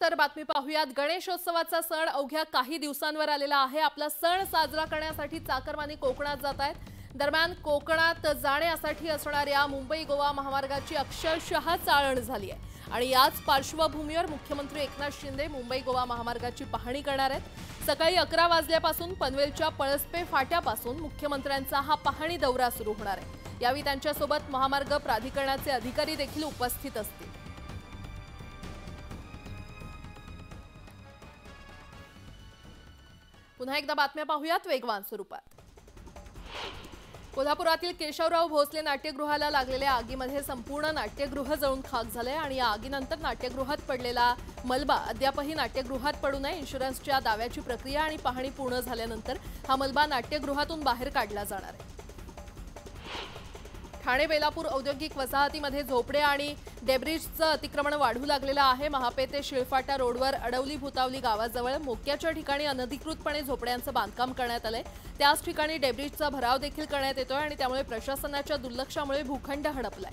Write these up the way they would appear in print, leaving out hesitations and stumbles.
तर बातमी पाहूयात। गणेशोत्सवाचा सण अवघ्या काही दिवसांवर आलेला आहे। आपला सण साजरा करण्यासाठी चाकरमानी कोकणात जात आहेत। दरम्यान कोकणात जाण्यासाठी असणाऱ्या मुंबई गोवा महामार्गाची अक्षरशः चाळण झाली आहे आणि याच पार्श्वभूमीवर मुख्यमंत्री एकनाथ शिंदे मुंबई गोवा महामार्गाची पाहणी करणार आहेत। सकाळी 11 वाजल्यापासून पनवेलच्या पळसपे फाट्यापासून मुख्यमंत्र्यांचा हा पाहणी दौरा सुरू होणार आहे। यावेळी त्यांच्यासोबत महामार्ग प्राधिकरणाचे अधिकारी देखील उपस्थित असतील। पुन्हा एकदा बातम्या पाहूयात वेगवान स्वरूपात। कोल्हापुरातील केशवराव भोसले नाट्यगृहाला लागलेल्या आगीमध्ये संपूर्ण नाट्यगृह जळून खाक झाले आणि या आगीनंतर नाट्यगृहात पडलेला मलबा अद्यापही नाट्यगृहात पडू नये इन्शुरन्सच्या दाव्याची प्रक्रिया आणि पाहणी पूर्ण झाल्यानंतर हा मलबा नाट्यगृहातून बाहेर काढला जाणार आहे। ठाणे बेलापूर औद्योगिक वसाहतीमध्ये झोपडे आणि डेब्रिजचं अतिक्रमण वाढू लागलेलं आहे। महापे ते शिळफाटा रोडवर अडवली भुतावली गावाजवळ मोक्याच्या ठिकाणी अनधिकृतपणे झोपड्यांचं बांधकाम करण्यात आलंय। त्याच ठिकाणी डेब्रिजचा भराव देखील करण्यात येतोय आणि त्यामुळे प्रशासनाच्या दुर्लक्षामुळे भूखंड हडपलाय।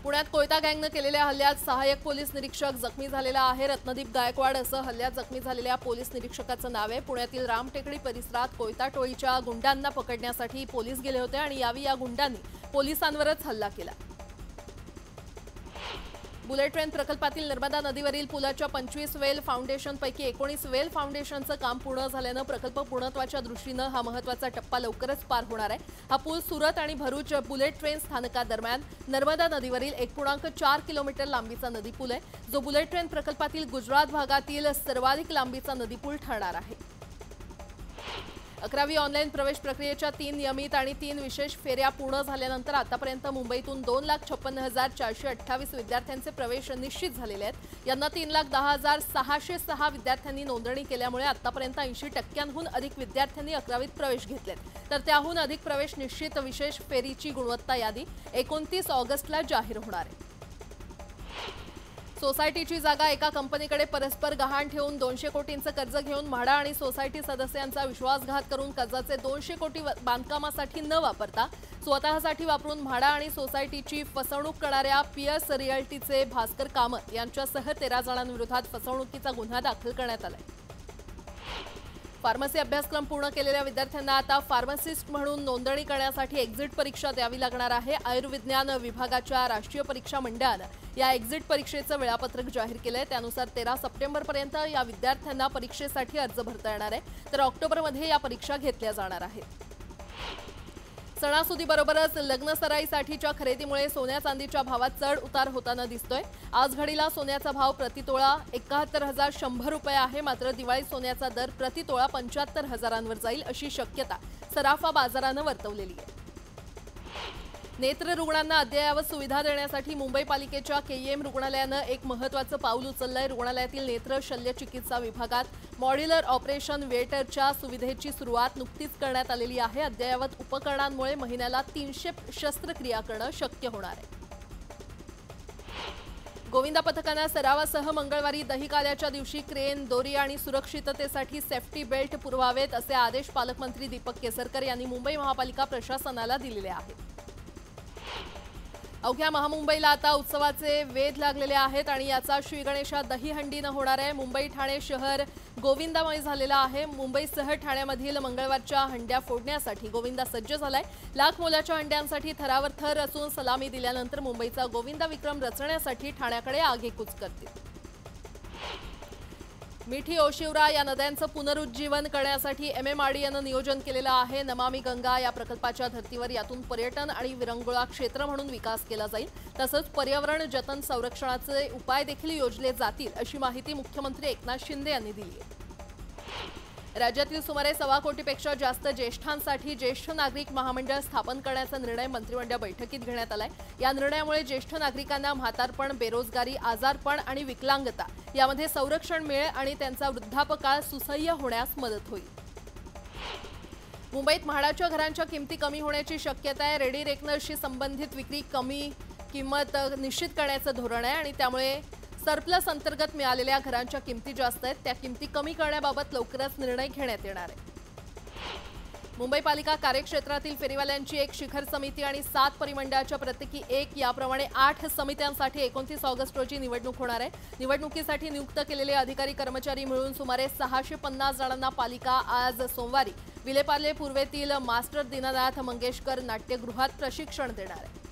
पुण्यात कोयता गँगने केलेल्या हल्ल्यात सहाय्यक पोलीस निरीक्षक जखमी झालेला आहे। रत्नदीप गायकवाड असं हल्ल्यात जखमी झालेल्या पोलीस निरीक्षकाचं नाव आहे। पुण्यातील रामटेकडी परिसरात कोयता टोळीच्या गुंडांना पकडण्यासाठी पोलीस गेले होते आणि यावेळी या गुंडांनी पोलिसांवरच हल्ला केला। बुलेट ट्रेन प्रकल्पातील नर्मदा नदीवरील पुलाच्या 25 वेल फाउंडेशनपैकी 19 वेल फाउंडेशनचं काम पूर्ण झाल्यानं प्रकल्प पूर्णत्वाच्या दृष्टीनं हा महत्त्वाचा टप्पा लवकरच पार होणार आहे। हा पूल सुरत आणि भरूच बुलेट ट्रेन स्थानकादरम्यान नर्मदा नदीवरील 1.4 किलोमीटर लांबीचा नदी पूल आहे, जो बुलेट ट्रेन प्रकल्पातील गुजरात भागातील सर्वाधिक लांबीचा नदी पूल ठरणार आहे। 11वी ऑनलाईन प्रवेश प्रक्रियेच्या 3 नियमित आणि 3 विशेष फेऱ्या पूर्ण झाल्यानंतर आतापर्यंत मुंबईतून 2,56,428 विद्यार्थ्यांचे प्रवेश निश्चित झालेले आहेत। यांना 3,10,606 विद्यार्थ्यांनी नोंदणी केल्यामुळे आतापर्यंत 80% अधिक विद्यार्थ्यांनी 11वीत प्रवेश घेतलेत। तर त्याहून अधिक प्रवेश निश्चित विशेष फेरीची गुणवत्ता यादी 29 ऑगस्टला जाहीर होणार आहे। सोसायटीची जागा एका कंपनीकडे परस्पर गहाण ठेवून 200 कोटींचं कर्ज घेऊन म्हाडा आणि सोसायटी सदस्यांचा विश्वासघात करून कर्जाचे 200 कोटी बांधकामासाठी न वापरता स्वतःसाठी वापरून म्हाडा आणि सोसायटीची फसवणूक करणाऱ्या पियर्स रिअल्टीचे भास्कर कामत यांच्यासह 13 जणांविरोधात फसवणुकीचा गुन्हा दाखल करण्यात आलाय। फार्मसी अभ्यासक्रम पूर्ण केलेल्या विद्यार्थ्यांना आता फार्मासिस्ट म्हणून नोंदणी करण्यासाठी एक्झिट परीक्षा द्यावी लागणार आहे। आयुर्विज्ञान विभागाच्या राष्ट्रीय परीक्षा मंडळानं या एक्झिट परीक्षेचं वेळापत्रक जाहीर केलंय। त्यानुसार 13 सप्टेंबरपर्यंत या विद्यार्थ्यांना परीक्षेसाठी अर्ज भरता येणार आहे, तर ऑक्टोबरमध्ये या परीक्षा घेतल्या जाणार आहेत। सणासुदीबरोबरच लग्नसराईसाठीच्या खरेदीमुळे सोन्या चांदीच्या भावात चढ उतार होताना दिसतोय। आज घडीला सोन्याचा भाव प्रतितोळा 71,100 रुपये आहे, मात्र दिवाळी सोन्याचा दर प्रतितोळा 75,000 जाईल अशी शक्यता सराफा बाजारानं वर्तवलेली आहे। नेत्र रुग्णांना अद्ययावत सुविधा देण्यासाठी मुंबई पालिकेच्या केईएम रुग्णालयानं एक महत्त्वाचं पाऊल उचललंय। रुग्णालयातील नेत्र शल्यचिकित्सा विभागात मॉड्युलर ऑपरेशन वेटरच्या सुविधेची सुरुवात नुकतीच करण्यात आलेली आहे। अद्ययावत उपकरणांमुळे महिन्याला 300 शस्त्रक्रिया करणं शक्य होणार आहे। गोविंदा पथकानं सरावासह मंगळवारी दहीकाल्याच्या दिवशी क्रेन, दोरी आणि सुरक्षिततेसाठी सेफ्टी बेल्ट पुरवावेत असे आदेश पालकमंत्री दीपक केसरकर यांनी मुंबई महापालिका प्रशासनाला दिलेले आहेत। अवघ्या महामुंबईला आता उत्सवाचे वेध लागलेले आहेत आणि याचा श्रीगणेशा दहीहंडीनं होणार आहे। मुंबई ठाणे शहर गोविंदामय झालेलं आहे। मुंबईसह ठाण्यामधील मंगळवारच्या हंड्या फोडण्यासाठी गोविंदा सज्ज झालाय। लाख मोलाच्या हंड्यांसाठी थरावर थर रचून सलामी दिल्यानंतर मुंबईचा गोविंदा विक्रम रचण्यासाठी ठाण्याकडे आगेकूच करतील। मिठी ओशिवरा या नद्यांचं पुनरुज्जीवन करण्यासाठी MMRDAनं नियोजन केलेलं आहे। नमामि गंगा या प्रकल्पाच्या धर्तीवर यातून पर्यटन आणि विरंगुळा क्षेत्र म्हणून विकास केला जाईल, तसंच पर्यावरण जतन संरक्षणाचे उपाय देखील योजले जातील अशी माहिती मुख्यमंत्री एकनाथ शिंदे यांनी दिली आहे। राज्यातील सुमारे 1.25 कोटीपेक्षा जास्त ज्येष्ठांसाठी ज्येष्ठ नागरिक महामंडळ स्थापन करण्याचा निर्णय मंत्रिमंडळ बैठकीत घेण्यात आलाय। या निर्णयामुळे ज्येष्ठ नागरिकांना म्हातारपण, बेरोजगारी, आजारपण आणि विकलांगता यामध्ये संरक्षण मिळेल आणि त्यांचा वृद्धापकाळ सुसह्य होण्यास मदत होईल। मुंबईत म्हाडाच्या घरांच्या किमती कमी होण्याची शक्यता आहे। रेडी रेकनर्सशी संबंधित विक्री कमी किंमत निश्चित करण्याचं धोरण आहे आणि त्यामुळे सरप्लस अंतर्गत मिळालेल्या घरांच्या किमती जास्त आहेत, त्या किमती कमी करण्याबाबत लवकरच निर्णय घेण्यात येणार आहे। मुंबई पालिका कार्यक्षेत्रातील फेरीवाल्यांची एक शिखर समिती आणि 7 परिमंडळाच्या प्रत्येकी एक याप्रमाणे 8 समित्यांसाठी 29 ऑगस्ट रोजी निवडणूक होणार आहे। निवडणुकीसाठी नियुक्त केलेले अधिकारी कर्मचारी मिळून सुमारे 650 जणांना पालिका आज सोमवारी विलेपार्ले पूर्वेतील मास्टर दीनानाथ मंगेशकर नाट्यगृहात प्रशिक्षण देणार आहे।